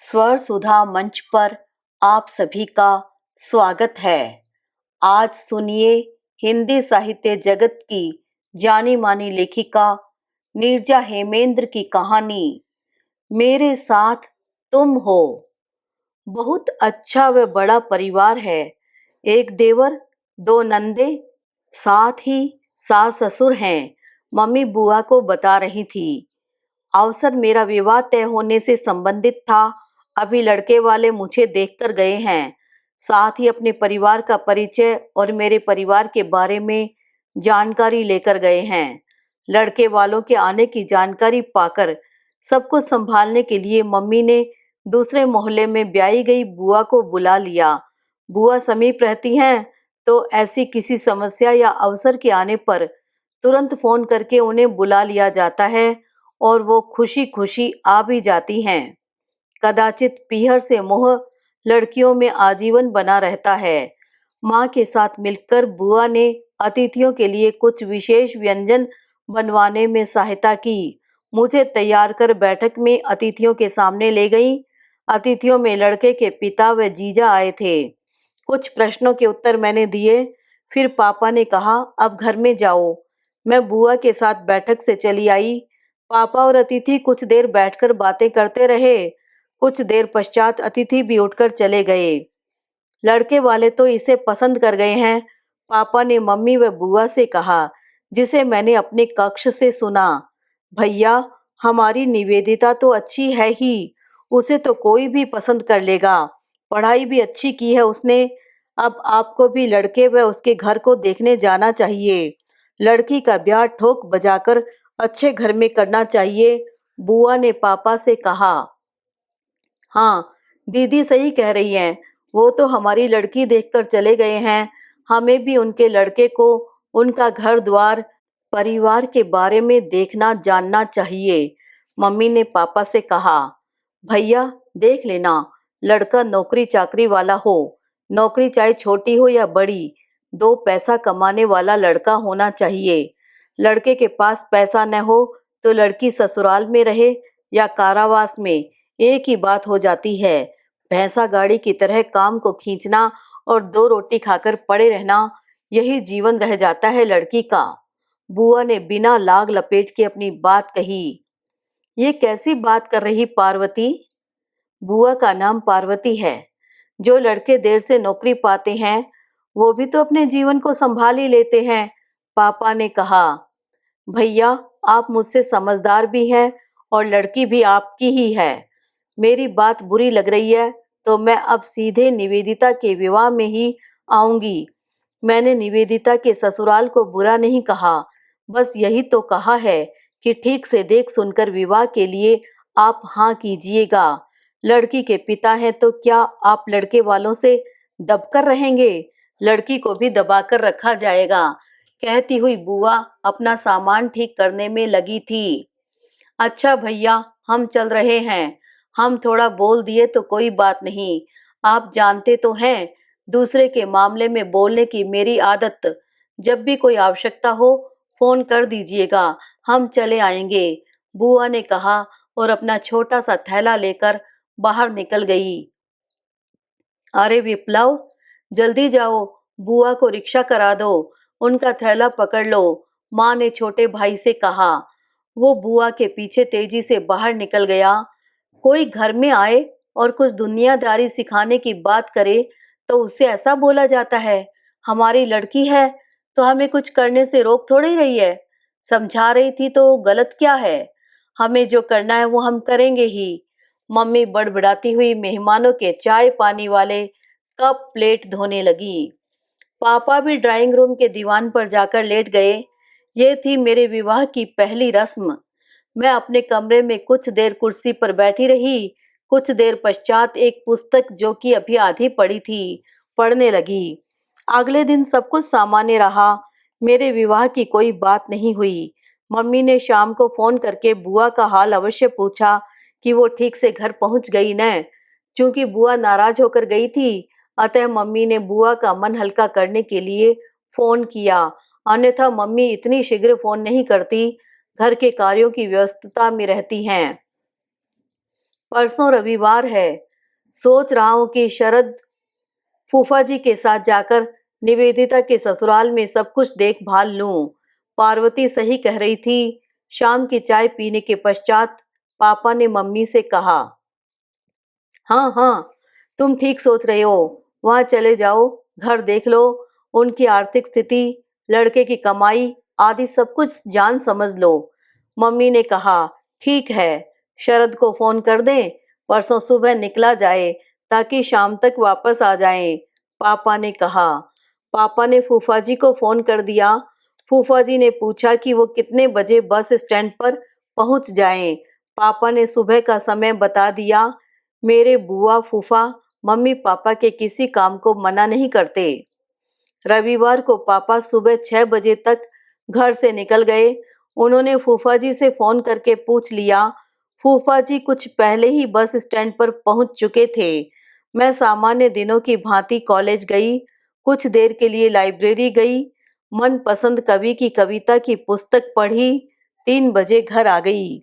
स्वर सुधा मंच पर आप सभी का स्वागत है। आज सुनिए हिंदी साहित्य जगत की जानी मानी लेखिका नीरजा हेमेंद्र की कहानी मेरे साथ तुम हो। बहुत अच्छा व बड़ा परिवार है। एक देवर, दो नंदे, साथ ही सास ससुर हैं। मम्मी बुआ को बता रही थी। अवसर मेरा विवाह तय होने से संबंधित था। अभी लड़के वाले मुझे देखकर गए हैं। साथ ही अपने परिवार का परिचय और मेरे परिवार के बारे में जानकारी लेकर गए हैं। लड़के वालों के आने की जानकारी पाकर सब कुछ संभालने के लिए मम्मी ने दूसरे मोहल्ले में ब्याही गई बुआ को बुला लिया। बुआ समीप रहती हैं तो ऐसी किसी समस्या या अवसर के आने पर तुरंत फोन करके उन्हें बुला लिया जाता है और वो खुशी खुशी आ भी जाती हैं। कदाचित पीहर से मोह लड़कियों में आजीवन बना रहता है। माँ के साथ मिलकर बुआ ने अतिथियों के लिए कुछ विशेष व्यंजन बनवाने में सहायता की। मुझे तैयार कर बैठक में अतिथियों के सामने ले गई। अतिथियों में लड़के के पिता व जीजा आए थे। कुछ प्रश्नों के उत्तर मैंने दिए। फिर पापा ने कहा, अब घर में जाओ। मैं बुआ के साथ बैठक से चली आई। पापा और अतिथि कुछ देर बैठकर बातें करते रहे। कुछ देर पश्चात अतिथि भी उठकर चले गए। लड़के वाले तो इसे पसंद कर गए हैं, पापा ने मम्मी व बुआ से कहा, जिसे मैंने अपने कक्ष से सुना। भैया, हमारी निवेदिता तो अच्छी है ही, उसे तो कोई भी पसंद कर लेगा। पढ़ाई भी अच्छी की है उसने। अब आपको भी लड़के व उसके घर को देखने जाना चाहिए। लड़की का ब्याह ठोक बजाकर अच्छे घर में करना चाहिए, बुआ ने पापा से कहा। हाँ, दीदी सही कह रही हैं। वो तो हमारी लड़की देखकर चले गए हैं। हमें भी उनके लड़के को, उनका घर द्वार, परिवार के बारे में देखना जानना चाहिए, मम्मी ने पापा से कहा। भैया, देख लेना, लड़का नौकरी चाकरी वाला हो। नौकरी चाहे छोटी हो या बड़ी, दो पैसा कमाने वाला लड़का होना चाहिए। लड़के के पास पैसा न हो तो लड़की ससुराल में रहे या कारावास में, एक ही बात हो जाती है। भैंसा गाड़ी की तरह काम को खींचना और दो रोटी खाकर पड़े रहना, यही जीवन रह जाता है लड़की का। बुआ ने बिना लाग लपेट के अपनी बात कही। ये कैसी बात कर रही पार्वती? बुआ का नाम पार्वती है। जो लड़के देर से नौकरी पाते हैं वो भी तो अपने जीवन को संभाल ही लेते हैं, पापा ने कहा। भैया, आप मुझसे समझदार भी हैं और लड़की भी आपकी ही है। मेरी बात बुरी लग रही है तो मैं अब सीधे निवेदिता के विवाह में ही आऊंगी। मैंने निवेदिता के ससुराल को बुरा नहीं कहा, बस यही तो कहा है कि ठीक से देख सुनकर विवाह के लिए आप हाँ कीजिएगा। लड़की के पिता हैं तो क्या आप लड़के वालों से दबकर रहेंगे? लड़की को भी दबाकर रखा जाएगा, कहती हुई बुआ अपना सामान ठीक करने में लगी थी। अच्छा भैया, हम चल रहे हैं। हम थोड़ा बोल दिए तो कोई बात नहीं। आप जानते तो हैं, दूसरे के मामले में बोलने की मेरी आदत। जब भी कोई आवश्यकता हो फोन कर दीजिएगा, हम चले आएंगे, बुआ ने कहा और अपना छोटा सा थैला लेकर बाहर निकल गई। अरे विप्लव, जल्दी जाओ, बुआ को रिक्शा करा दो, उनका थैला पकड़ लो, माँ ने छोटे भाई से कहा। वो बुआ के पीछे तेजी से बाहर निकल गया। कोई घर में आए और कुछ दुनियादारी सिखाने की बात करे तो उससे ऐसा बोला जाता है? हमारी लड़की है तो हमें कुछ करने से रोक थोड़ी रही है। समझा रही थी तो गलत क्या है? हमें जो करना है वो हम करेंगे ही, मम्मी बड़बड़ाती हुई मेहमानों के चाय पानी वाले कप प्लेट धोने लगी। पापा भी ड्राइंग रूम के दीवान पर जाकर लेट गए। ये थी मेरे विवाह की पहली रस्म। मैं अपने कमरे में कुछ देर कुर्सी पर बैठी रही। कुछ देर पश्चात एक पुस्तक जो कि अभी आधी पढ़ी थी, पढ़ने लगी। अगले दिन सब कुछ सामान्य रहा। मेरे विवाह की कोई बात नहीं हुई। मम्मी ने शाम को फोन करके बुआ का हाल अवश्य पूछा कि वो ठीक से घर पहुंच गई न। चूंकि बुआ नाराज होकर गई थी, अतः मम्मी ने बुआ का मन हल्का करने के लिए फोन किया। अन्यथा मम्मी इतनी शीघ्र फोन नहीं करती, घर के कार्यों की व्यस्तता में रहती हैं। परसों रविवार है। सोच रहा हूँ कि शरद फूफा जी के साथ जाकर निवेदिता के ससुराल में सब कुछ देखभाल लूं। पार्वती सही कह रही थी। शाम की चाय पीने के पश्चात पापा ने मम्मी से कहा, हाँ हाँ, तुम ठीक सोच रहे हो। वहां चले जाओ, घर देख लो, उनकी आर्थिक स्थिति, लड़के की कमाई आदि सब कुछ जान समझ लो। मम्मी ने कहा, ठीक है, शरद को फोन कर दें, परसों सुबह निकला जाए ताकि शाम तक वापस आ जाएं। पापा ने कहा। पापा ने फूफा जी को फोन कर दिया। फूफा जी ने पूछा कि वो कितने बजे बस स्टैंड पर पहुंच जाएं। पापा ने सुबह का समय बता दिया। मेरे बुआ फूफा मम्मी पापा के किसी काम को मना नहीं करते। रविवार को पापा सुबह 6 बजे तक घर से निकल गए। उन्होंने फूफा जी से फोन करके पूछ लिया। फूफा जी कुछ पहले ही बस स्टैंड पर पहुंच चुके थे। मैं सामान्य दिनों की भांति कॉलेज गई, कुछ देर के लिए लाइब्रेरी गई, मनपसंद कवि की कविता की पुस्तक पढ़ी, 3 बजे घर आ गई।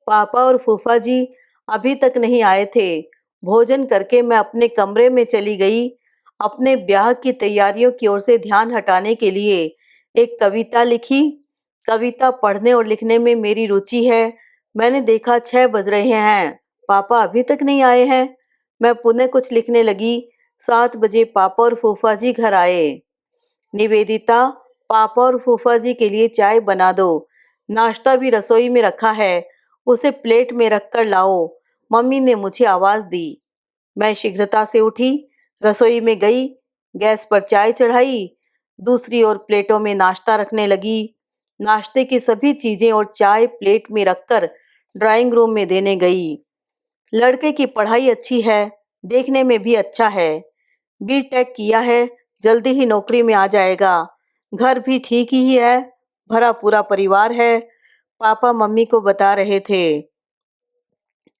पापा और फूफा जी अभी तक नहीं आए थे। भोजन करके मैं अपने कमरे में चली गई। अपने ब्याह की तैयारियों की ओर से ध्यान हटाने के लिए एक कविता लिखी। कविता पढ़ने और लिखने में मेरी रुचि है। मैंने देखा 6 बज रहे हैं, पापा अभी तक नहीं आए हैं। मैं पुनः कुछ लिखने लगी। 7 बजे पापा और फूफा जी घर आए। निवेदिता, पापा और फूफा जी के लिए चाय बना दो। नाश्ता भी रसोई में रखा है, उसे प्लेट में रखकर लाओ। मम्मी ने मुझे आवाज दी। मैं शीघ्रता से उठी, रसोई में गई, गैस पर चाय चढ़ाई, दूसरी ओर प्लेटों में नाश्ता रखने लगी। नाश्ते की सभी चीजें और चाय प्लेट में रखकर ड्राइंग रूम में देने गई। लड़के की पढ़ाई अच्छी है, देखने में भी अच्छा है। बीटेक किया है, जल्दी ही नौकरी में आ जाएगा। घर भी ठीक ही है, भरा पूरा परिवार है, पापा मम्मी को बता रहे थे।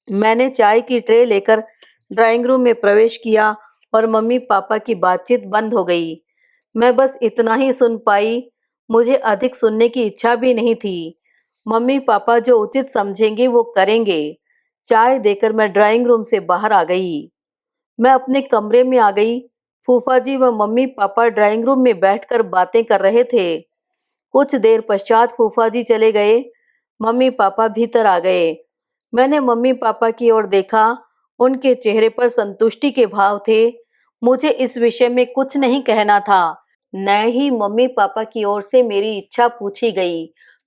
मैंने चाय की ट्रे लेकर ड्राइंग रूम में प्रवेश किया और मम्मी पापा की बातचीत बंद हो गई। मैं बस इतना ही सुन पाई, मुझे अधिक सुनने की इच्छा भी नहीं थी। मम्मी पापा जो उचित समझेंगे वो करेंगे। चाय देकर मैं ड्राइंग रूम से बाहर आ गई। मैं अपने कमरे में आ गई। फूफा जी व मम्मी पापा ड्राइंग रूम में बैठकर बातें कर रहे थे। कुछ देर पश्चात फूफा जी चले गए। मम्मी पापा भीतर आ गए। मैंने मम्मी पापा की ओर देखा। उनके चेहरे पर संतुष्टि के भाव थे। मुझे इस विषय में कुछ नहीं कहना था, न ही मम्मी पापा की ओर से मेरी इच्छा पूछी गई।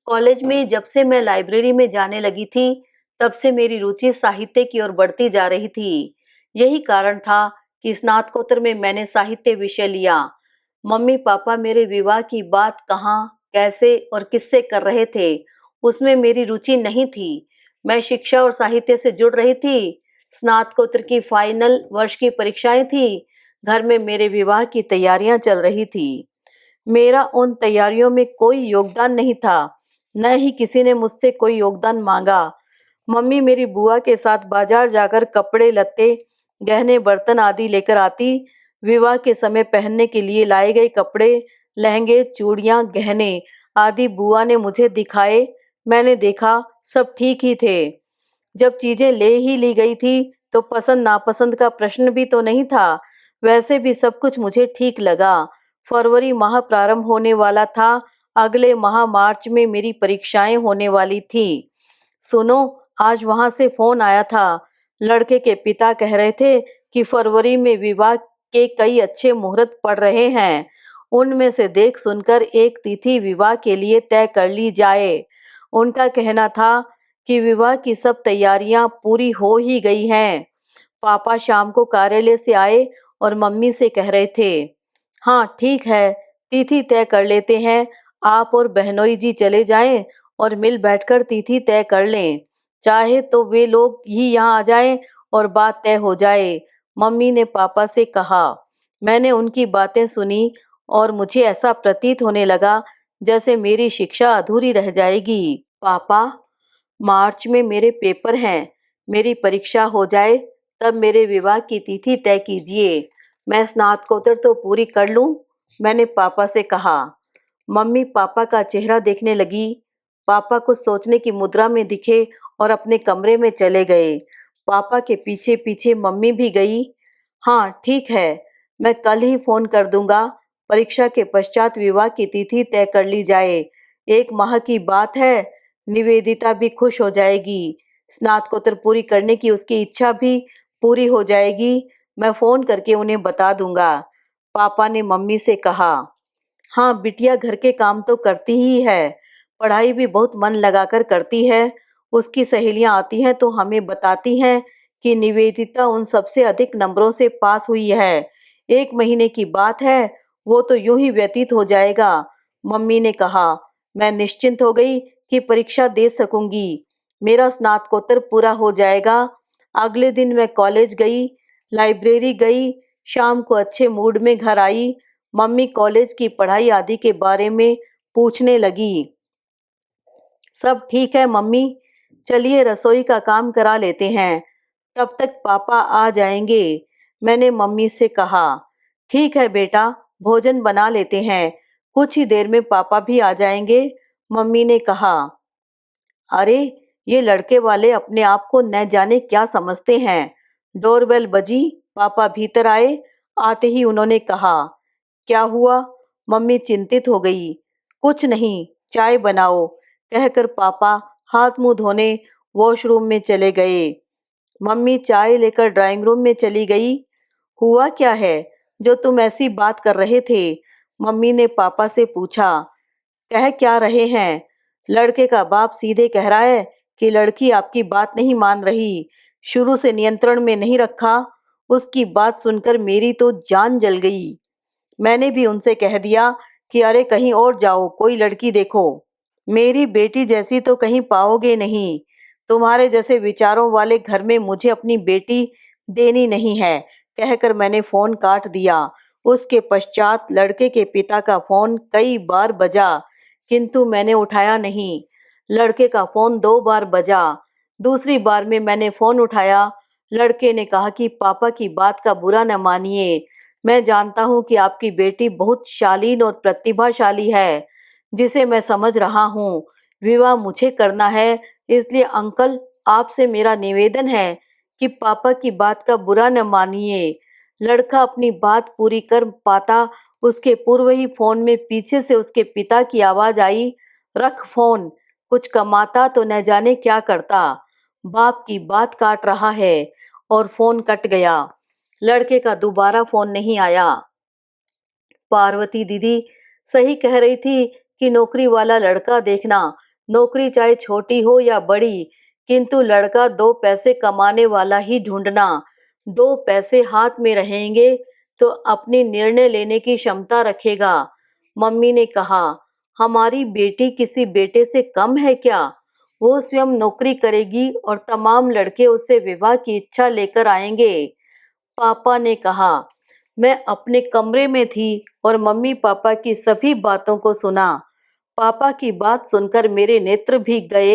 कॉलेज में जब से मैं लाइब्रेरी में जाने लगी थी, तब से मेरी रुचि साहित्य की ओर बढ़ती जा रही थी। यही कारण था कि स्नातकोत्तर में मैंने साहित्य विषय लिया। मम्मी पापा मेरे विवाह की बात कहाँ, कैसे और किससे कर रहे थे, उसमें मेरी रुचि नहीं थी। मैं शिक्षा और साहित्य से जुड़ रही थी। स्नातकोत्तर की फाइनल वर्ष की परीक्षाएं थी। घर में मेरे विवाह की तैयारियां चल रही थी। मेरा उन तैयारियों में कोई योगदान नहीं था, न ही किसी ने मुझसे कोई योगदान मांगा। मम्मी मेरी बुआ के साथ बाजार जाकर कपड़े लत्ते, गहने बर्तन आदि लेकर आती। विवाह के समय पहनने के लिए लाए गए कपड़े, लहंगे, चूड़ियां, गहने आदि बुआ ने मुझे दिखाए। मैंने देखा, सब ठीक ही थे। जब चीजें ले ही ली गई थी तो पसंद नापसंद का प्रश्न भी तो नहीं था। वैसे भी सब कुछ मुझे ठीक लगा। फरवरी माह प्रारंभ होने वाला था। अगले माह मार्च में मेरी परीक्षाएं होने वाली थी। सुनो, आज वहां से फोन आया था। लड़के के पिता कह रहे थे कि फरवरी में विवाह के कई अच्छे मुहूर्त पड़ रहे हैं। उनमें से देख सुनकर एक तिथि विवाह के लिए तय कर ली जाए। उनका कहना था कि विवाह की सब तैयारियां पूरी हो ही गई हैं। पापा शाम को कार्यालय से आए और मम्मी से कह रहे थे, हाँ ठीक है, तिथि तय कर लेते हैं। आप और बहनोई जी चले जाएं और मिल बैठकर तिथि तय कर लें। चाहे तो वे लोग ही यहाँ आ जाएं और बात तय हो जाए। मम्मी ने पापा से कहा। मैंने उनकी बातें सुनी और मुझे ऐसा प्रतीत होने लगा जैसे मेरी शिक्षा अधूरी रह जाएगी। पापा, मार्च में मेरे पेपर हैं। मेरी परीक्षा हो जाए तब मेरे विवाह की तिथि तय कीजिए। मैं स्नातकोत्तर तो पूरी कर लूं, मैंने पापा से कहा। मम्मी पापा का चेहरा देखने लगी। पापा कुछ सोचने की मुद्रा में दिखे और अपने कमरे में चले गए। पापा के पीछे पीछे मम्मी भी गई। हाँ ठीक है, मैं कल ही फोन कर दूंगा। परीक्षा के पश्चात विवाह की तिथि तय कर ली जाए। 1 माह की बात है, निवेदिता भी खुश हो जाएगी। स्नातकोत्तर पूरी करने की उसकी इच्छा भी पूरी हो जाएगी। मैं फोन करके उन्हें बता दूंगा। पापा ने मम्मी से कहा। हाँ बिटिया घर के काम तो करती ही है, पढ़ाई भी बहुत मन लगाकर करती है। उसकी सहेलियां आती हैं तो हमें बताती हैं कि निवेदिता उन सबसे अधिक नंबरों से पास हुई है। 1 महीने की बात है, वो तो यूं ही व्यतीत हो जाएगा। मम्मी ने कहा। मैं निश्चिंत हो गई कि परीक्षा दे सकूंगी, मेरा स्नातकोत्तर पूरा हो जाएगा। अगले दिन मैं कॉलेज गई, लाइब्रेरी गई, शाम को अच्छे मूड में घर आई। मम्मी कॉलेज की पढ़ाई आदि के बारे में पूछने लगी। सब ठीक है मम्मी, चलिए रसोई का काम करा लेते हैं, तब तक पापा आ जाएंगे। मैंने मम्मी से कहा। ठीक है बेटा, भोजन बना लेते हैं, कुछ ही देर में पापा भी आ जाएंगे। मम्मी ने कहा। अरे ये लड़के वाले अपने आप को न जाने क्या समझते हैं। डोरबेल बजी, पापा भीतर आए। आते ही उन्होंने कहा। क्या हुआ? मम्मी चिंतित हो गई। कुछ नहीं, चाय बनाओ, कहकर पापा हाथ मुंह धोने वॉशरूम में चले गए। मम्मी चाय लेकर ड्राइंग रूम में चली गई। हुआ क्या है जो तुम ऐसी बात कर रहे थे? मम्मी ने पापा से पूछा। कह क्या रहे हैं? लड़के का बाप सीधे कह रहा है कि लड़की आपकी बात नहीं मान रही, शुरू से नियंत्रण में नहीं रखा। उसकी बात सुनकर मेरी तो जान जल गई। मैंने भी उनसे कह दिया कि अरे कहीं और जाओ, कोई लड़की देखो। मेरी बेटी जैसी तो कहीं पाओगे नहीं। तुम्हारे जैसे विचारों वाले घर में मुझे अपनी बेटी देनी नहीं है, कहकर मैंने फोन काट दिया। उसके पश्चात लड़के के पिता का फोन कई बार बजा, किंतु मैंने उठाया नहीं। लड़के का फोन 2 बार बजा। दूसरी बार में मैंने फोन उठाया। लड़के ने कहा कि पापा की बात का बुरा न मानिए, मैं जानता हूं कि आपकी बेटी बहुत शालीन और प्रतिभाशाली है, जिसे मैं समझ रहा हूँ। विवाह मुझे करना है, इसलिए अंकल आपसे मेरा निवेदन है कि पापा की बात का बुरा न मानिए। लड़का अपनी बात पूरी कर पाता उसके पूर्व ही फोन में पीछे से उसके पिता की आवाज आई। रख फोन, कुछ कमाता तो न जाने क्या करता, बाप की बात काट रहा है। और फोन कट गया। लड़के का दोबारा फोन नहीं आया। पार्वती दीदी सही कह रही थी कि नौकरी वाला लड़का देखना, नौकरी चाहे छोटी हो या बड़ी, किंतु लड़का 2 पैसे कमाने वाला ही ढूंढना। 2 पैसे हाथ में रहेंगे तो अपनी निर्णय लेने की क्षमता रखेगा। मम्मी ने कहा। हमारी बेटी किसी बेटे से कम है क्या? वो स्वयं नौकरी करेगी और तमाम लड़के उससे विवाह की इच्छा लेकर आएंगे। पापा ने कहा। मैं अपने कमरे में थी और मम्मी पापा की सभी बातों को सुना। पापा की बात सुनकर मेरे नेत्र भीग गए,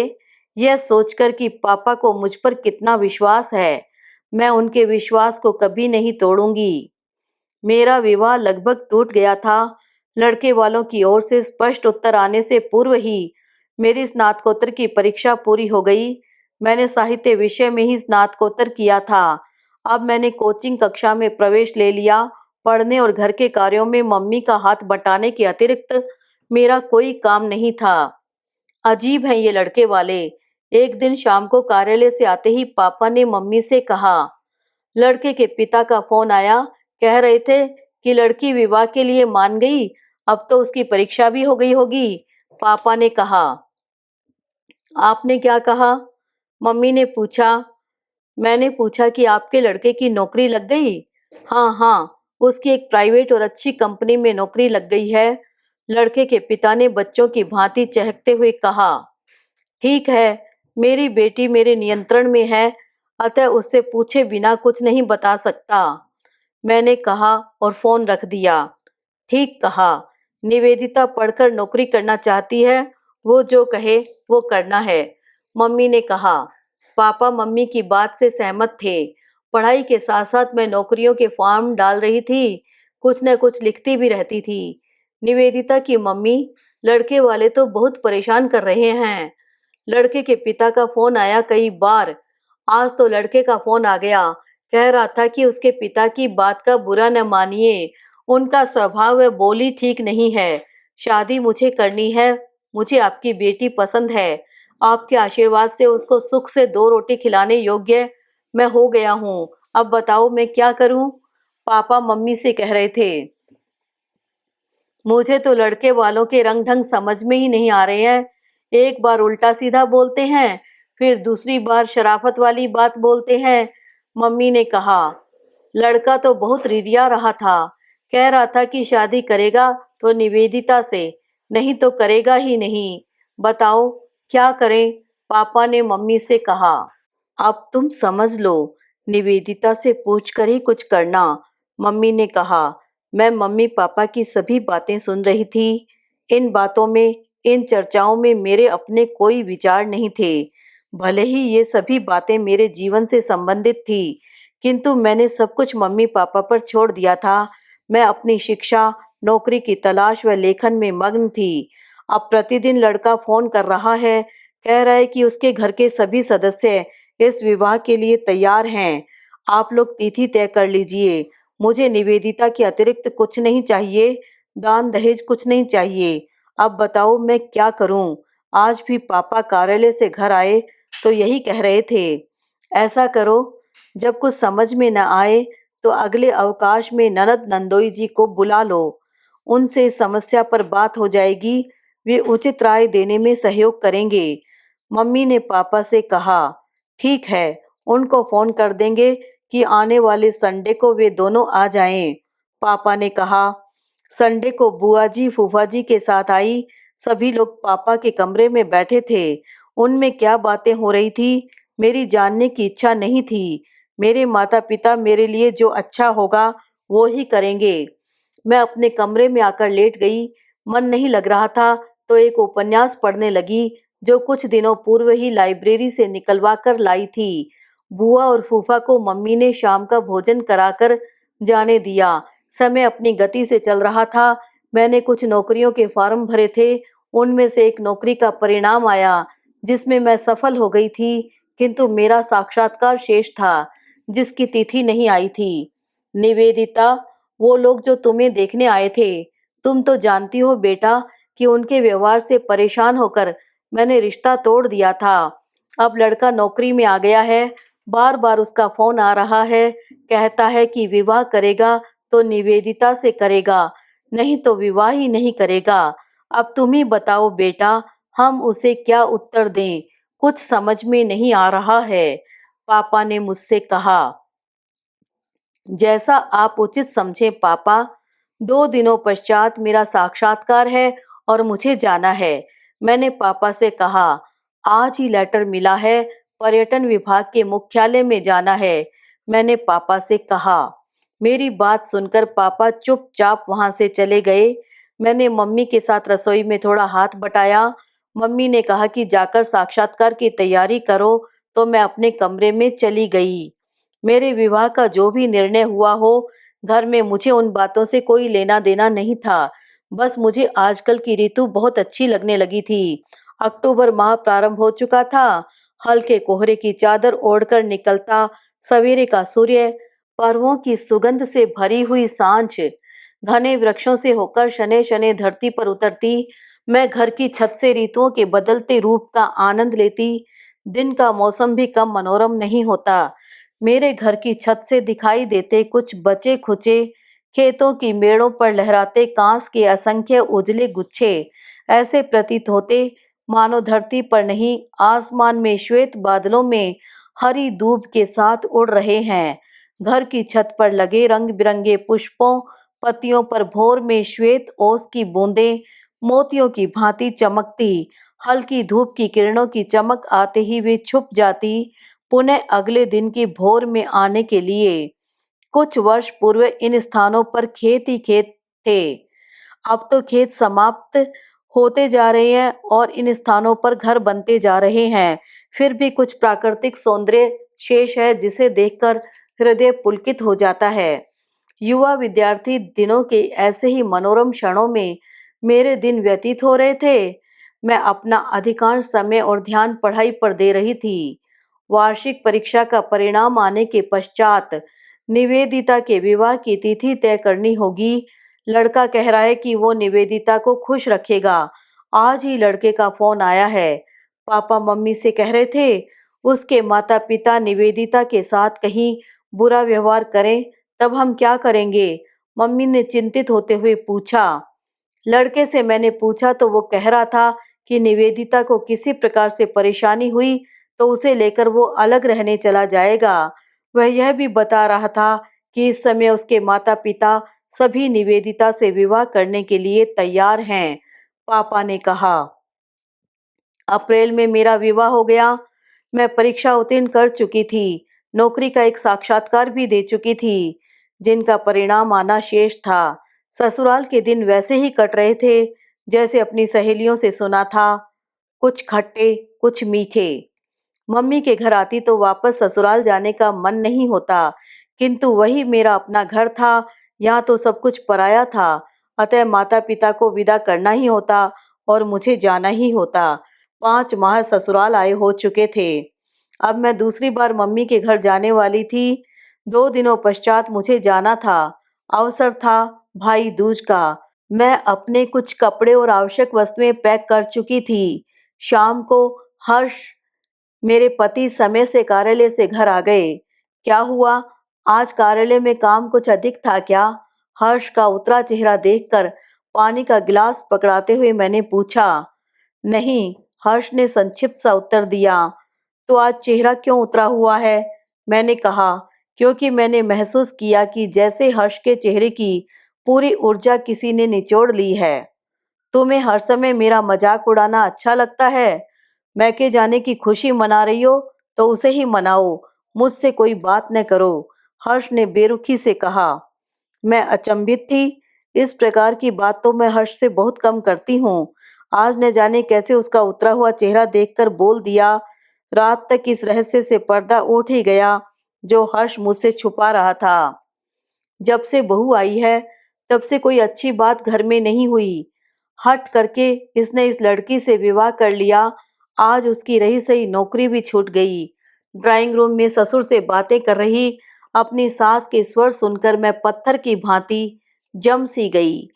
यह सोचकर कि पापा को मुझ पर कितना विश्वास है। मैं उनके विश्वास को कभी नहीं तोड़ूंगी। मेरा विवाह लगभग टूट गया था। लड़के वालों की ओर से स्पष्ट उत्तर आने से पूर्व ही मेरी स्नातकोत्तर की परीक्षा पूरी हो गई। मैंने साहित्य विषय में ही स्नातकोत्तर किया था। अब मैंने कोचिंग कक्षा में प्रवेश ले लिया। पढ़ने और घर के कार्यों में मम्मी का हाथ बटाने के अतिरिक्त मेरा कोई काम नहीं था। अजीब हैं ये लड़के वाले। एक दिन शाम को कार्यालय से आते ही पापा ने मम्मी से कहा। लड़के के पिता का फोन आया, कह रहे थे कि लड़की विवाह के लिए मान गई, अब तो उसकी परीक्षा भी हो गई होगी। पापा ने कहा। आपने क्या कहा? मम्मी ने पूछा। मैंने पूछा कि आपके लड़के की नौकरी लग गई? हाँ हाँ, उसकी एक प्राइवेट और अच्छी कंपनी में नौकरी लग गई है। लड़के के पिता ने बच्चों की भांति चहकते हुए कहा। ठीक है, मेरी बेटी मेरे नियंत्रण में है, अतः उससे पूछे बिना कुछ नहीं बता सकता, मैंने कहा और फोन रख दिया। ठीक कहा, निवेदिता पढ़कर नौकरी करना चाहती है, वो जो कहे वो करना है, मम्मी ने कहा। पापा मम्मी की बात से सहमत थे। पढ़ाई के साथ साथ मैं नौकरियों के फॉर्म डाल रही थी, कुछ न कुछ लिखती भी रहती थी। निवेदिता की मम्मी, लड़के वाले तो बहुत परेशान कर रहे हैं। लड़के के पिता का फोन आया कई बार। आज तो लड़के का फोन आ गया। कह रहा था कि उसके पिता की बात का बुरा न मानिए, उनका स्वभाव व बोली ठीक नहीं है। शादी मुझे करनी है, मुझे आपकी बेटी पसंद है। आपके आशीर्वाद से उसको सुख से 2 रोटी खिलाने योग्य मैं हो गया हूँ। अब बताओ मैं क्या करूँ? पापा मम्मी से कह रहे थे। मुझे तो लड़के वालों के रंग ढंग समझ में ही नहीं आ रहे हैं। एक बार उल्टा सीधा बोलते हैं, फिर दूसरी बार शराफत वाली बात बोलते हैं। मम्मी ने कहा, लड़का तो बहुत रिरिया रहा था। कह रहा था कि शादी करेगा तो निवेदिता से, नहीं तो करेगा ही नहीं। बताओ क्या करें? पापा ने मम्मी से कहा। अब तुम समझ लो, निवेदिता से पूछकर ही कुछ करना। मम्मी ने कहा। मैं मम्मी पापा की सभी बातें सुन रही थी। इन बातों में, इन चर्चाओं में मेरे अपने कोई विचार नहीं थे। भले ही ये सभी बातें मेरे जीवन से संबंधित थी, किंतु मैंने सब कुछ मम्मी पापा पर छोड़ दिया था। मैं अपनी शिक्षा, नौकरी की तलाश व लेखन में मग्न थी। अब प्रतिदिन लड़का फोन कर रहा है, कह रहा है कि उसके घर के सभी सदस्य इस विवाह के लिए तैयार हैं। आप लोग तिथि तय कर लीजिए। मुझे निवेदिता के अतिरिक्त कुछ नहीं चाहिए, दान दहेज कुछ नहीं चाहिए। अब बताओ मैं क्या करूं? आज भी पापा कार्यालय से घर आए तो यही कह रहे थे। ऐसा करो, जब कुछ समझ में न आए तो अगले अवकाश में ननद नंदोई जी को बुला लो। उनसे इस समस्या पर बात हो जाएगी। वे उचित राय देने में सहयोग करेंगे। मम्मी ने पापा से कहा, ठीक है, उनको फोन कर देंगे कि आने वाले संडे को वे दोनों आ जाएं। पापा ने कहा। संडे को बुआ जी फूफा जी के साथ आई। सभी लोग पापा के कमरे में बैठे थे। उनमें क्या बातें हो रही थी, मेरी जानने की इच्छा नहीं थी। मेरे माता पिता मेरे लिए जो अच्छा होगा वो ही करेंगे। मैं अपने कमरे में आकर लेट गई। मन नहीं लग रहा था तो एक उपन्यास पढ़ने लगी, जो कुछ दिनों पूर्व ही लाइब्रेरी से निकलवा कर लाई थी। बुआ और फूफा को मम्मी ने शाम का भोजन कराकर जाने दिया। समय अपनी गति से चल रहा था। मैंने कुछ नौकरियों के फॉर्म भरे थे। उनमें से एक नौकरी का परिणाम आया, जिसमें मैं सफल हो गई थी, किंतु मेरा साक्षात्कार शेष था, जिसकी तिथि नहीं आई थी। निवेदिता, वो लोग जो तुम्हें देखने आए थे, तुम तो जानती हो बेटा कि उनके व्यवहार से परेशान होकर मैंने रिश्ता तोड़ दिया था। अब लड़का नौकरी में आ गया है। बार बार उसका फोन आ रहा है। कहता है कि विवाह करेगा तो निवेदिता से करेगा, नहीं तो विवाह ही नहीं करेगा। अब तुम ही बताओ बेटा, हम उसे क्या उत्तर दें? कुछ समझ में नहीं आ रहा है। पापा ने मुझसे कहा। जैसा आप उचित समझें पापा। 2 दिनों पश्चात मेरा साक्षात्कार है और मुझे जाना है। मैंने पापा से कहा, आज ही लेटर मिला है, पर्यटन विभाग के मुख्यालय में जाना है। मैंने पापा से कहा। मेरी बात सुनकर पापा चुपचाप वहां से चले गए। मैंने मम्मी के साथ रसोई में थोड़ा हाथ बटाया। मम्मी ने कहा कि जाकर साक्षात्कार की तैयारी करो, तो मैं अपने कमरे में चली गई। मेरे विवाह का जो भी निर्णय हुआ हो, घर में मुझे उन बातों से कोई लेना देना नहीं था। बस मुझे आजकल की ऋतु बहुत अच्छी लगने लगी थी। अक्टूबर माह प्रारंभ हो चुका था। हल्के कोहरे की चादर ओढ़कर निकलता सवेरे का सूर्य, पर्वों की सुगंध से भरी हुई सांझ, घने वृक्षों से होकर शने शने धरती पर उतरती। मैं घर की छत से ऋतुओं के बदलते रूप का आनंद लेती। दिन का मौसम भी कम मनोरम नहीं होता। मेरे घर की छत से दिखाई देते कुछ बचे खुचे खेतों की मेड़ों पर लहराते कांस के असंख्य उजले गुच्छे ऐसे प्रतीत होते मानो धरती पर नहीं, आसमान में श्वेत बादलों में हरी दूब के साथ उड़ रहे हैं। घर की छत पर लगे रंग बिरंगे पुष्पों, पत्तियों पर भोर में श्वेत ओस की बूंदें मोतियों की भांति चमकती। हल्की धूप की किरणों की चमक आते ही वे छुप जाती, पुनः अगले दिन की भोर में आने के लिए। कुछ वर्ष पूर्व इन स्थानों पर खेत ही खेत थे। अब तो खेत समाप्त होते जा रहे हैं और इन स्थानों पर घर बनते जा रहे हैं। फिर भी कुछ प्राकृतिक सौंदर्य शेष है, जिसे देखकर हृदय पुलकित हो जाता है। युवा विद्यार्थी दिनों के ऐसे ही मनोरम क्षणों में मेरे दिन व्यतीत हो रहे थे। मैं अपना अधिकांश समय और ध्यान पढ़ाई पर दे रही थी। वार्षिक परीक्षा का परिणाम आने के पश्चात निवेदिता के विवाह की तिथि तय करनी होगी। लड़का कह रहा है कि वो निवेदिता को खुश रखेगा। आज ही लड़के का फोन आया है। पापा मम्मी से कह रहे थे उसके माता पिता निवेदिता के साथ कहीं बुरा व्यवहार करें तब हम क्या करेंगे? मम्मी ने चिंतित होते हुए पूछा। लड़के से मैंने पूछा तो वो कह रहा था कि निवेदिता को किसी प्रकार से परेशानी हुई तो उसे लेकर वो अलग रहने चला जाएगा। वह यह भी बता रहा था कि इस समय उसके माता पिता सभी निवेदिता से विवाह करने के लिए तैयार हैं। पापा ने कहा। अप्रैल में मेरा विवाह हो गया। मैं परीक्षा उत्तीर्ण कर चुकी थी। नौकरी का एक साक्षात्कार भी दे चुकी थी, जिनका परिणाम आना शेष था। ससुराल के दिन वैसे ही कट रहे थे जैसे अपनी सहेलियों से सुना था, कुछ खट्टे कुछ मीठे। मम्मी के घर आती तो वापस ससुराल जाने का मन नहीं होता, किंतु वही मेरा अपना घर था। यहाँ तो सब कुछ पराया था, अतः माता पिता को विदा करना ही होता और मुझे जाना ही होता। 5 माह ससुराल आए हो चुके थे। अब मैं दूसरी बार मम्मी के घर जाने वाली थी। 2 दिनों पश्चात मुझे जाना था। अवसर था भाई दूज का। मैं अपने कुछ कपड़े और आवश्यक वस्तुएं पैक कर चुकी थी। शाम को हर्ष, मेरे पति, समय से कार्यालय से घर आ गए। क्या हुआ? आज कार्यालय में काम कुछ अधिक था क्या? हर्ष का उतरा चेहरा देखकर पानी का गिलास पकड़ाते हुए मैंने पूछा। नहीं, हर्ष ने संक्षिप्त सा उत्तर दिया। तो आज चेहरा क्यों उतरा हुआ है? मैंने कहा। क्योंकि मैंने महसूस किया कि जैसे हर्ष के चेहरे की पूरी ऊर्जा किसी ने निचोड़ ली है। तुम्हें हर समय मेरा मजाक उड़ाना अच्छा लगता है? मैके जाने की खुशी मना रही हो तो उसे ही मनाओ, मुझसे कोई बात न करो, हर्ष ने बेरुखी से कहा। मैं अचंभित थी। इस प्रकार की बात तो मैं हर्ष से बहुत कम करती हूँ। आज न जाने कैसे उसका उतरा हुआ चेहरा देखकर बोल दिया। रात तक इस रहस्य से पर्दा उठ ही गया जो हर्ष मुझसे छुपा रहा था। जब से बहू आई है तब से कोई अच्छी बात घर में नहीं हुई। हट करके इसने इस लड़की से विवाह कर लिया। आज उसकी रही सही नौकरी भी छूट गई। ड्राइंग रूम में ससुर से बातें कर रही अपनी सास के स्वर सुनकर मैं पत्थर की भांति जम सी गई।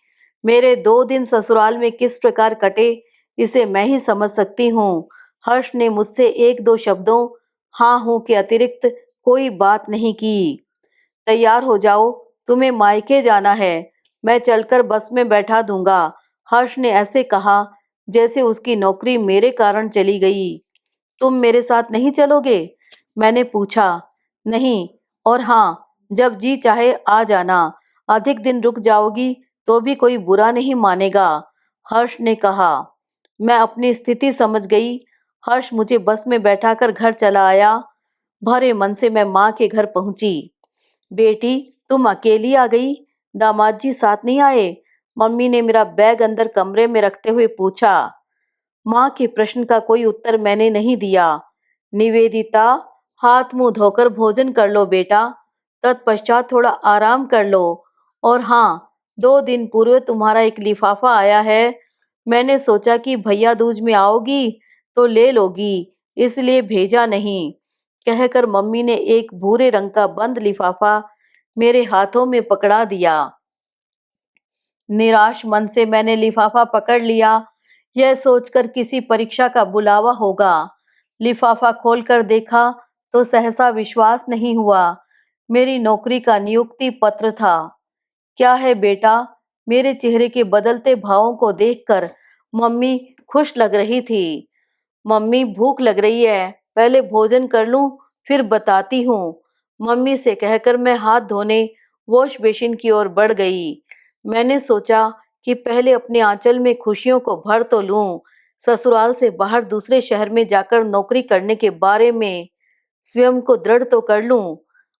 मेरे 2 दिन ससुराल में किस प्रकार कटे इसे मैं ही समझ सकती हूँ। हर्ष ने मुझसे 1-2 शब्दों हाँ हूँ के अतिरिक्त कोई बात नहीं की। तैयार हो जाओ, तुम्हें मायके जाना है, मैं चलकर बस में बैठा दूंगा। हर्ष ने ऐसे कहा जैसे उसकी नौकरी मेरे कारण चली गई। तुम मेरे साथ नहीं चलोगे? मैंने पूछा। नहीं, और हाँ, जब जी चाहे आ जाना। अधिक दिन रुक जाओगी तो भी कोई बुरा नहीं मानेगा, हर्ष ने कहा। मैं अपनी स्थिति समझ गई। हर्ष मुझे बस में बैठाकर घर चला आया। भरे मन से मैं माँ के घर पहुंची। बेटी, तुम अकेली आ गई? दामाद जी साथ नहीं आए? मम्मी ने मेरा बैग अंदर कमरे में रखते हुए पूछा। माँ के प्रश्न का कोई उत्तर मैंने नहीं दिया। निवेदिता, हाथ मुंह धोकर भोजन कर लो बेटा, तत्पश्चात थोड़ा आराम कर लो। और हाँ, 2 दिन पूर्व तुम्हारा एक लिफाफा आया है। मैंने सोचा कि भैया दूज में आओगी तो ले लोगी, इसलिए भेजा नहीं, कहकर मम्मी ने एक भूरे रंग का बंद लिफाफा मेरे हाथों में पकड़ा दिया। निराश मन से मैंने लिफाफा पकड़ लिया, यह सोचकर किसी परीक्षा का बुलावा होगा। लिफाफा खोलकर देखा तो सहसा विश्वास नहीं हुआ। मेरी नौकरी का नियुक्ति पत्र था। क्या है बेटा? मेरे चेहरे के बदलते भावों को देखकर मम्मी खुश लग रही थी। मम्मी, भूख लग रही है, पहले भोजन कर लूं, फिर बताती हूँ, मम्मी से कहकर मैं हाथ धोने वॉश बेसिन की ओर बढ़ गई। मैंने सोचा कि पहले अपने आंचल में खुशियों को भर तो लूं, ससुराल से बाहर दूसरे शहर में जाकर नौकरी करने के बारे में स्वयं को दृढ़ तो कर लूं,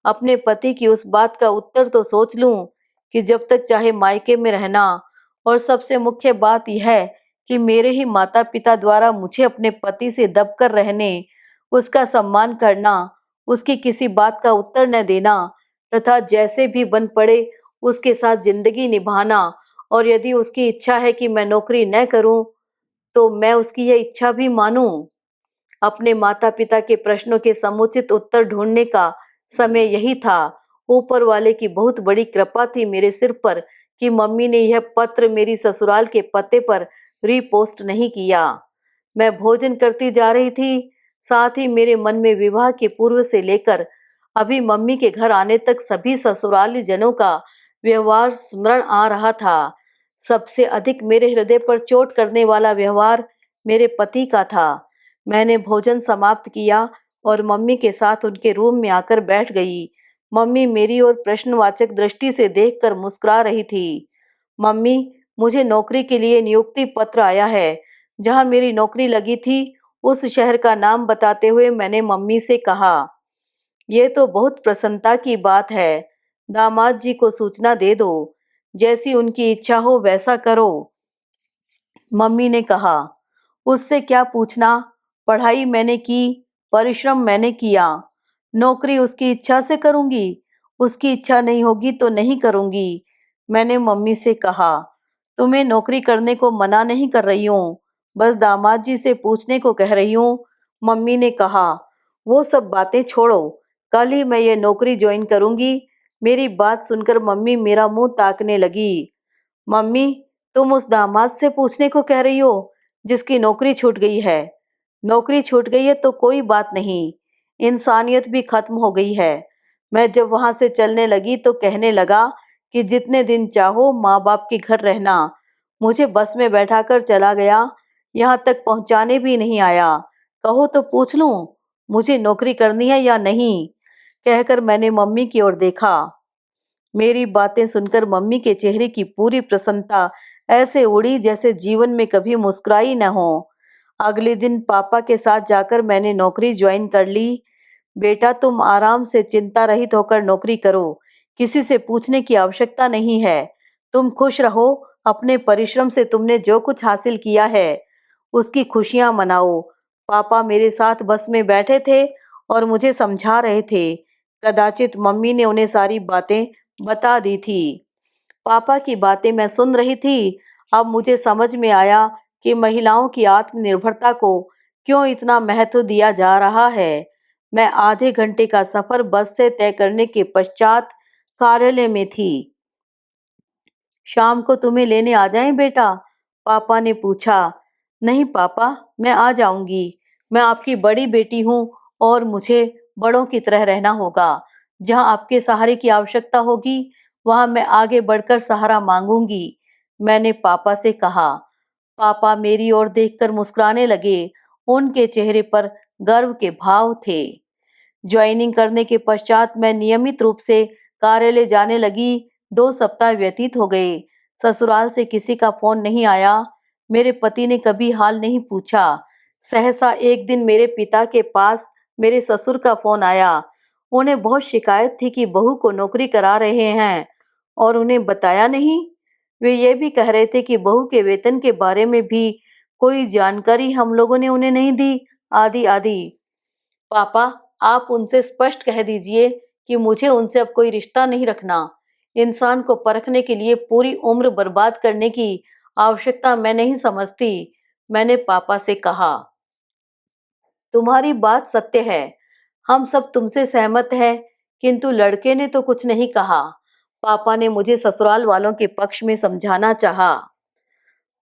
अपने पति की उस बात का उत्तर तो सोच लूं कि जब तक चाहे मायके में रहना, और सबसे मुख्य बात यह है कि मेरे ही माता पिता द्वारा मुझे अपने पति से दबकर रहने, उसका सम्मान करना, उसकी किसी बात का उत्तर न देना तथा जैसे भी बन पड़े उसके साथ जिंदगी निभाना। और यदि उसकी इच्छा है कि मैं नौकरी न करूं तो मैं उसकी यह इच्छा भी मानूं? अपने माता-पिता के प्रश्नों के समुचित उत्तर ढूँढने का समय यही था। ऊपर वाले की बहुत बड़ी कृपा थी मेरे सिर पर कि मम्मी ने यह पत्र मेरी ससुराल के पते पर रीपोस्ट नहीं किया। मैं भोजन करती जा रही थी, साथ ही मेरे मन में विवाह के पूर्व से लेकर अभी मम्मी के घर आने तक सभी ससुराली जनों का व्यवहार स्मरण आ रहा था। सबसे अधिक मेरे हृदय पर चोट करने वाला व्यवहार मेरे पति का था। मैंने भोजन समाप्त किया और मम्मी के साथ उनके रूम में आकर बैठ गई। मम्मी मेरी ओर प्रश्नवाचक दृष्टि से देखकर मुस्कुरा रही थी। मम्मी, मुझे नौकरी के लिए नियुक्ति पत्र आया है। जहाँ मेरी नौकरी लगी थी, उस शहर का नाम बताते हुए मैंने मम्मी से कहा, ये तो बहुत प्रसन्नता की बात है। दामाद जी को सूचना दे दो। जैसी उनकी इच्छा हो वैसा करो। मम्मी ने कहा, उससे क्या पूछना? पढ़ाई मैंने की, परिश्रम मैंने किया। नौकरी उसकी इच्छा से करूंगी। उसकी इच्छा नहीं होगी तो नहीं करूंगी। मैंने मम्मी से कहा, तुम्हें नौकरी करने को मना नहीं कर रही हूँ, बस दामाद जी से पूछने को कह रही हूँ। मम्मी ने कहा, वो सब बातें छोड़ो, कल ही मैं ये नौकरी ज्वाइन करूंगी। मेरी बात सुनकर मम्मी मेरा मुंह ताकने लगी। मम्मी, तुम उस दामाद से पूछने को कह रही हो जिसकी नौकरी छूट गई है? नौकरी छूट गई है तो कोई बात नहीं, इंसानियत भी खत्म हो गई है। मैं जब वहां से चलने लगी तो कहने लगा कि जितने दिन चाहो माँ बाप के घर रहना। मुझे बस में बैठाकर चला गया, यहाँ तक पहुंचाने भी नहीं आया। कहो तो पूछ लूं, मुझे नौकरी करनी है या नहीं? कहकर मैंने मम्मी की ओर देखा। मेरी बातें सुनकर मम्मी के चेहरे की पूरी प्रसन्नता ऐसे उड़ी जैसे जीवन में कभी मुस्कुराई न हो। अगले दिन पापा के साथ जाकर मैंने नौकरी ज्वाइन कर ली। बेटा, तुम आराम से चिंता रहित होकर नौकरी करो, किसी से पूछने की आवश्यकता नहीं है। तुम खुश रहो, अपने परिश्रम से तुमने जो कुछ हासिल किया है उसकी खुशियां मनाओ। पापा मेरे साथ बस में बैठे थे और मुझे समझा रहे थे। कदाचित मम्मी ने उन्हें सारी बातें बता दी थी। पापा की बातें मैं सुन रही थी। अब मुझे समझ में आया कि महिलाओं की आत्मनिर्भरता को क्यों इतना महत्व दिया जा रहा है। मैं आधे घंटे का सफर बस से तय करने के पश्चात कार्यालय में थी। शाम को तुम्हें लेने आ जाएं बेटा? पापा ने पूछा। नहीं पापा, मैं आ जाऊंगी। मैं आपकी बड़ी बेटी हूँ और मुझे बड़ों की तरह रहना होगा। जहाँ आपके सहारे की आवश्यकता होगी वहां मैं आगे बढ़कर सहारा मांगूंगी, मैंने पापा से कहा। पापा मेरी ओर देखकर मुस्कुराने लगे। उनके चेहरे पर गर्व के भाव थे। ज्वाइनिंग करने के पश्चात मैं नियमित रूप से कार्यालय जाने लगी। 2 सप्ताह व्यतीत हो गए। ससुराल से किसी का फोन नहीं आया। मेरे पति ने कभी हाल नहीं पूछा। सहसा एक दिन मेरे पिता के पास मेरे ससुर का फोन आया। उन्हें बहुत शिकायत थी कि बहू को नौकरी करा रहे हैं और उन्हें बताया नहीं। वे ये भी कह रहे थे कि बहू के वेतन के बारे में भी कोई जानकारी हम लोगों ने उन्हें नहीं दी, आदि आदि। पापा, आप उनसे स्पष्ट कह दीजिए कि मुझे उनसे अब कोई रिश्ता नहीं रखना। इंसान को परखने के लिए पूरी उम्र बर्बाद करने की आवश्यकता मैं नहीं समझती, मैंने पापा से कहा। तुम्हारी बात सत्य है, हम सब तुमसे सहमत हैं, किंतु लड़के ने तो कुछ नहीं कहा। पापा ने मुझे ससुराल वालों के पक्ष में समझाना चाहा।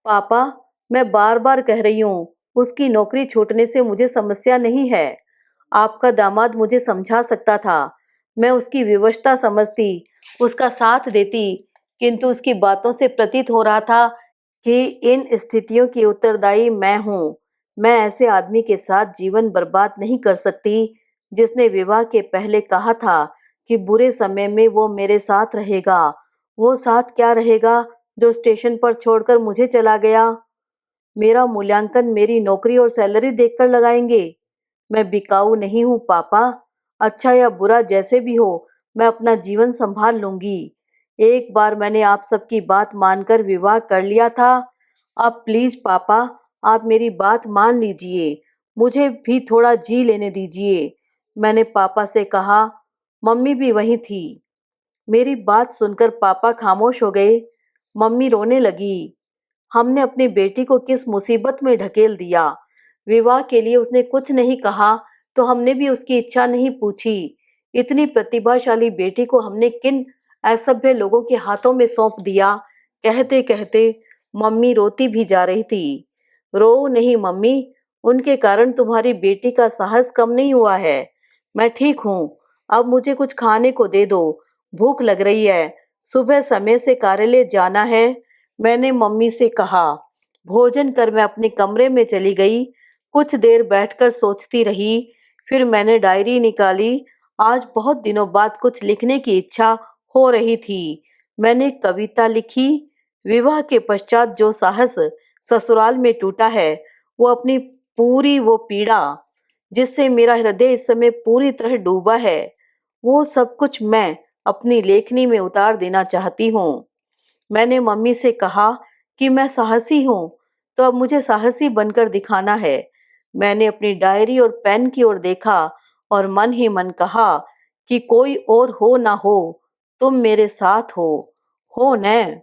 पापा, मैं बार बार कह रही हूँ, उसकी नौकरी छूटने से मुझे समस्या नहीं है। आपका दामाद मुझे समझा सकता था। मैं उसकी विवशता समझती, उसका साथ देती, किंतु उसकी बातों से प्रतीत हो रहा था कि इन स्थितियों की उत्तरदायी मैं हूँ। मैं ऐसे आदमी के साथ जीवन बर्बाद नहीं कर सकती जिसने विवाह के पहले कहा था कि बुरे समय में वो मेरे साथ रहेगा। वो साथ क्या रहेगा जो स्टेशन पर छोड़कर मुझे चला गया। मेरा मूल्यांकन मेरी नौकरी और सैलरी देखकर लगाएंगे। मैं बिकाऊ नहीं हूँ पापा। अच्छा या बुरा जैसे भी हो, मैं अपना जीवन संभाल लूंगी। एक बार मैंने आप सबकी बात मानकर विवाह कर लिया था। अब प्लीज पापा, आप मेरी बात मान लीजिए। मुझे भी थोड़ा जी लेने दीजिए, मैंने पापा से कहा। मम्मी भी वहीं थी। मेरी बात सुनकर पापा खामोश हो गए। मम्मी रोने लगी। हमने अपनी बेटी को किस मुसीबत में ढकेल दिया। विवाह के लिए उसने कुछ नहीं कहा तो हमने भी उसकी इच्छा नहीं पूछी। इतनी प्रतिभाशाली बेटी को हमने किन असभ्य लोगों के हाथों में सौंप दिया। कहते कहते मम्मी रोती भी जा रही थी। रो नहीं मम्मी, उनके कारण तुम्हारी बेटी का साहस कम नहीं हुआ है। मैं ठीक हूँ, अब मुझे कुछ खाने को दे दो, भूख लग रही है। सुबह समय से कार्यालय जाना है। मैंने मम्मी से कहा। भोजन कर मैं अपने कमरे में चली गई। कुछ देर बैठकर सोचती रही। फिर मैंने डायरी निकाली। आज बहुत दिनों बाद कुछ लिखने की इच्छा हो रही थी। मैंने कविता लिखी। विवाह के पश्चात जो साहस ससुराल में टूटा है, वो अपनी पूरी वो पीड़ा जिससे मेरा हृदय इस समय पूरी तरह डूबा है, वो सब कुछ मैं अपनी लेखनी में उतार देना चाहती हूँ। मैंने मम्मी से कहा कि मैं साहसी हूँ, तो अब मुझे साहसी बनकर दिखाना है। मैंने अपनी डायरी और पेन की ओर देखा और मन ही मन कहा कि कोई और हो ना हो, तुम मेरे साथ हो न।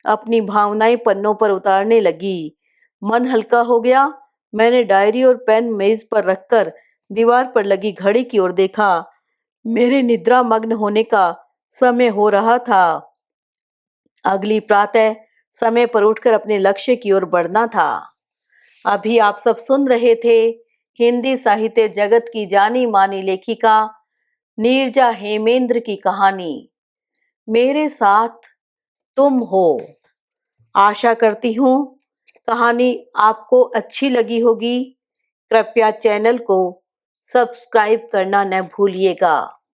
अपनी भावनाएं पन्नों पर उतारने लगी। मन हल्का हो गया। मैंने डायरी और पेन मेज पर रखकर दीवार पर लगी घड़ी की ओर देखा। मेरे निद्रा मग्न होने का समय हो रहा था। अगली प्रातः समय पर उठकर अपने लक्ष्य की ओर बढ़ना था। अभी आप सब सुन रहे थे हिंदी साहित्य जगत की जानी मानी लेखिका नीरजा हेमेंद्र की कहानी मेरे साथ तुम हो। आशा करती हूँ कहानी आपको अच्छी लगी होगी। कृपया चैनल को सब्सक्राइब करना न भूलिएगा।